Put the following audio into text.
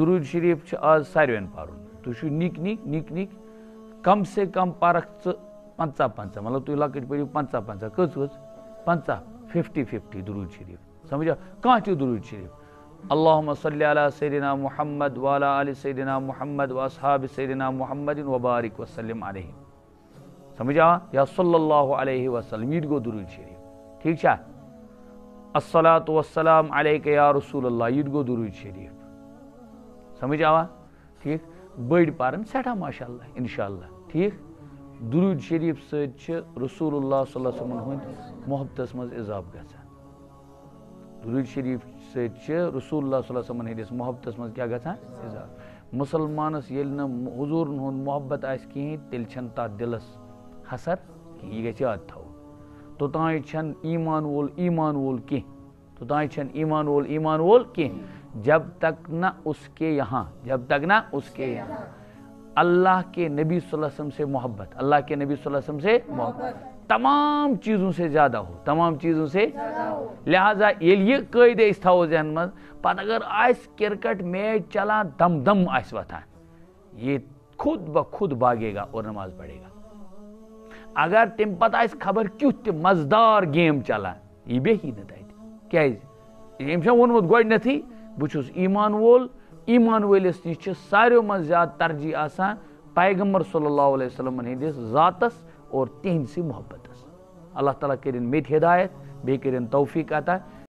दुरूद शरीफ आज सारवेन पारुन तुम निक निक निक निक कम से कम पारख 50 मतलब तुम लकट पढ़ो 50 कच 50 दुरूद शरीफ समझा कह दुरूद शरीफ अल्लाहुम्मा सल्लि अला सय्यिदिना मुहम्मद व अला आलि सय्यिदिना मुहम्मद व अस्हाबि सय्यिदिना मुहम्मद व बारिक व सल्लिम अलैहि समझा या सल्लल्लाहु अलैहि वसल्लम ये गो दुरूद शरीफ ठीक है अस्सलातु वस्सलाम अलैका या रसूल अल्लाह ये गो दुरूद शरीफ समझ आवा ठीक बड़ पारन सठा माशाअल्लाह इंशाअल्लाह ठीक दुरूद शरीफ से रसूलुल्लाह सल्लल्लाहु अलैहि वसल्लम हुंद मोहब्बत मज इजाफ गछान दुरूद शरीफ से रसूलुल्लाह सल्लल्लाहु अलैहि वसल्लम हंदिस मोहब्बत मज क्या गछान इजाफ मुसलमानस येल न हुजूर हुंद मोहब्बत आस कहीं तेल छन ता दिलस हसर ये गछ याद थो तोताई छन ईमान वोल कह तोताई छन ईमान वोल कह जब तक ना उसके यहाँ अल्लाह के नबी सल्लल्लाहु अलैहि वसल्लम से मोहब्बत अल्लाह के नबी सल्लल्लाहु अलैहि वसल्लम से मोहब्बत तमाम चीज़ों से ज़्यादा हो लिहाजा ये कायदे थो जहन मज पत अगर क्रिकेट मैच चला दम दम वथान ये खुद ब खुद भागेगा और नमाज पढ़ेगा अगर तम पत खबर क्युत मजदार गेम चलान यह बेही न क्या वोनमुत गोडनेथी बुछुस ईमान वलिस निश सारियों मज ज्यादा तरजीह आसान पैगम्बर सल्लल्लाहु अलैहि वसल्लम हंदिस जातस और तिहंदसी मोहब्बतस अल्लाह ताला करिन मेत हिदायत बे करिन तौफीक अता